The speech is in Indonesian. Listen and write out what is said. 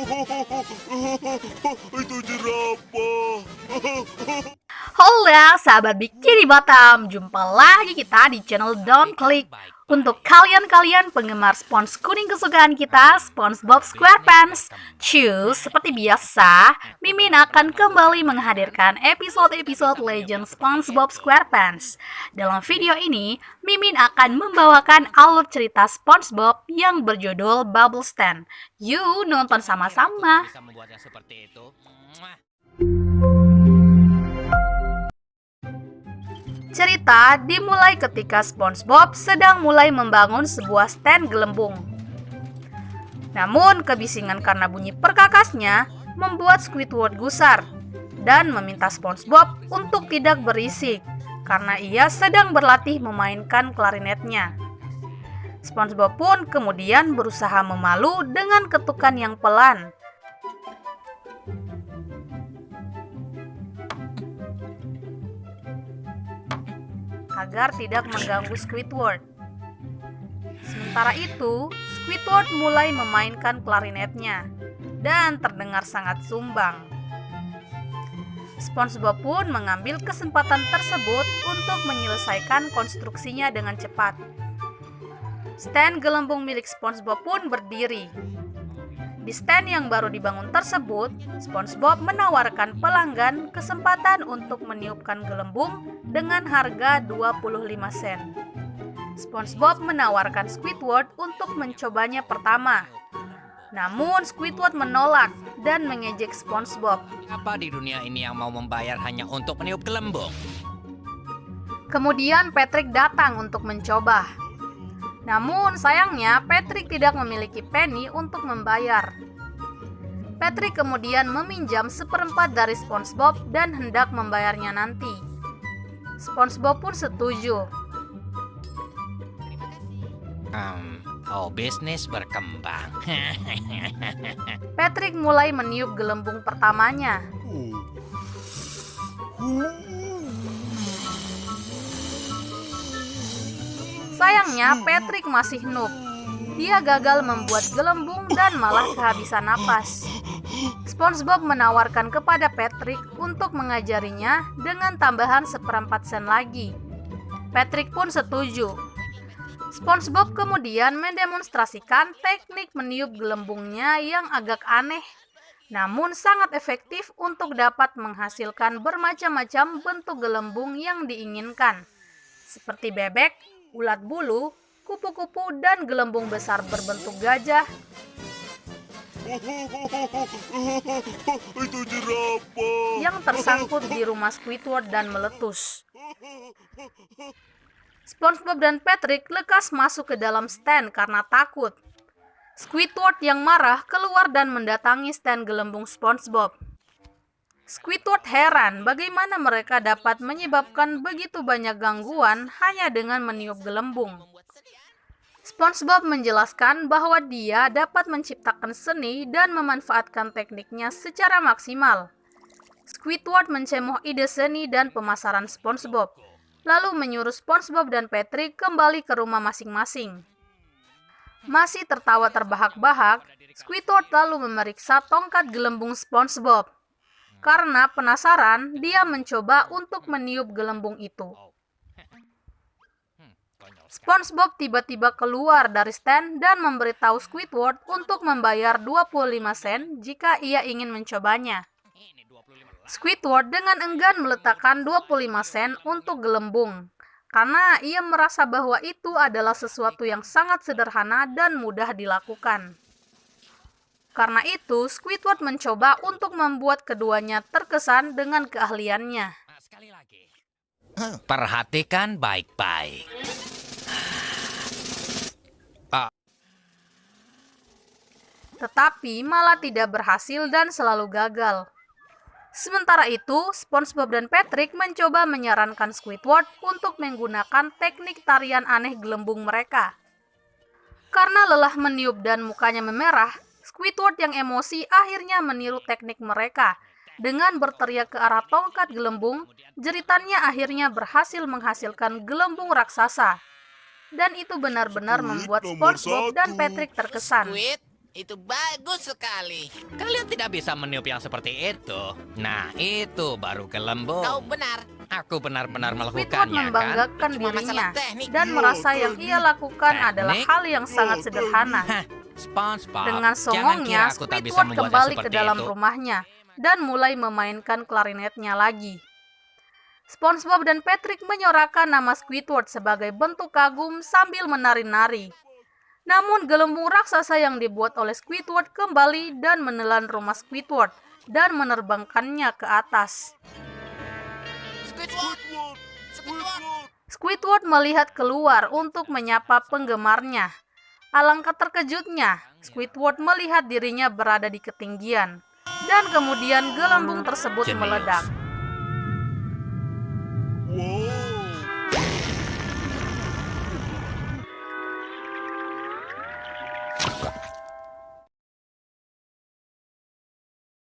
Itu jerapah. Hola sahabat Bikini Bottom, jumpa lagi kita di channel Don't Click. Untuk kalian-kalian penggemar spons kuning kesukaan kita, SpongeBob SquarePants. Seperti biasa, Mimin akan kembali menghadirkan episode-episode Legend SpongeBob SquarePants. Dalam video ini, Mimin akan membawakan alur cerita SpongeBob yang berjudul Bubble Stand. Yuk nonton sama-sama. Cerita dimulai ketika SpongeBob sedang mulai membangun sebuah stand gelembung. Namun, kebisingan karena bunyi perkakasnya membuat Squidward gusar dan meminta SpongeBob untuk tidak berisik karena ia sedang berlatih memainkan klarinetnya. SpongeBob pun kemudian berusaha memalu dengan ketukan yang pelan. Agar tidak mengganggu Squidward. Sementara itu, Squidward mulai memainkan klarinetnya dan terdengar sangat sumbang. SpongeBob pun mengambil kesempatan tersebut untuk menyelesaikan konstruksinya dengan cepat. Stand gelembung milik SpongeBob pun berdiri. Di stand yang baru dibangun tersebut, SpongeBob menawarkan pelanggan kesempatan untuk meniupkan gelembung dengan harga 25 sen. SpongeBob menawarkan Squidward untuk mencobanya pertama. Namun Squidward menolak dan mengejek SpongeBob. Apa di dunia ini yang mau membayar hanya untuk meniup gelembung? Kemudian Patrick datang untuk mencoba. Namun sayangnya Patrick tidak memiliki penny untuk membayar. Patrick kemudian meminjam seperempat dari SpongeBob dan hendak membayarnya nanti. SpongeBob pun setuju. Bisnis berkembang. Patrick mulai meniup gelembung pertamanya. Sayangnya Patrick masih noob. Dia gagal membuat gelembung dan malah kehabisan napas. SpongeBob menawarkan kepada Patrick untuk mengajarinya dengan tambahan seperempat sen lagi. Patrick pun setuju. SpongeBob kemudian mendemonstrasikan teknik meniup gelembungnya yang agak aneh, namun sangat efektif untuk dapat menghasilkan bermacam-macam bentuk gelembung yang diinginkan, seperti bebek, ulat bulu, kupu-kupu, dan gelembung besar berbentuk gajah. Itu jerapah. Yang tersangkut di rumah Squidward dan meletus. SpongeBob dan Patrick lekas masuk ke dalam stand karena takut. Squidward yang marah keluar dan mendatangi stand gelembung SpongeBob. Squidward heran bagaimana mereka dapat menyebabkan begitu banyak gangguan hanya dengan meniup gelembung. SpongeBob menjelaskan bahwa dia dapat menciptakan seni dan memanfaatkan tekniknya secara maksimal. Squidward mencemooh ide seni dan pemasaran SpongeBob, lalu menyuruh SpongeBob dan Patrick kembali ke rumah masing-masing. Masih tertawa terbahak-bahak, Squidward lalu memeriksa tongkat gelembung SpongeBob. Karena penasaran, dia mencoba untuk meniup gelembung itu. SpongeBob tiba-tiba keluar dari stand dan memberitahu Squidward untuk membayar 25 sen jika ia ingin mencobanya. Squidward dengan enggan meletakkan 25 sen untuk gelembung, karena ia merasa bahwa itu adalah sesuatu yang sangat sederhana dan mudah dilakukan. Karena itu, Squidward mencoba untuk membuat keduanya terkesan dengan keahliannya. Sekali lagi. Perhatikan baik-baik. Tetapi malah tidak berhasil dan selalu gagal. Sementara itu, SpongeBob dan Patrick mencoba menyarankan Squidward untuk menggunakan teknik tarian aneh gelembung mereka. Karena lelah meniup dan mukanya memerah, Squidward yang emosi akhirnya meniru teknik mereka. Dengan berteriak ke arah tongkat gelembung, jeritannya akhirnya berhasil menghasilkan gelembung raksasa. Dan itu benar-benar membuat SpongeBob dan Patrick terkesan. Squid, Itu bagus sekali. Kalian tidak bisa meniup yang seperti itu. Nah, itu baru gelembung. Kau benar. Aku benar-benar Squidward melakukannya, kan? membanggakan Cuma masalah dirinya teknik. dan merasa yang ia lakukan adalah Teknik? hal yang sangat sederhana. Hah, SpongeBob, Dengan jangan songongnya, kira aku tak bisa Squidward membuatnya kembali ke seperti dalam itu. rumahnya dan mulai memainkan klarinetnya lagi. SpongeBob dan Patrick menyorakan nama Squidward sebagai bentuk kagum sambil menari-nari. Namun gelembung raksasa yang dibuat oleh Squidward kembali dan menelan rumah Squidward dan menerbangkannya ke atas. Squidward, Squidward, Squidward. Squidward melihat keluar untuk menyapa penggemarnya. Alangkah terkejutnya, Squidward melihat dirinya berada di ketinggian. Dan kemudian gelembung tersebut Jenius. meledak. Wow,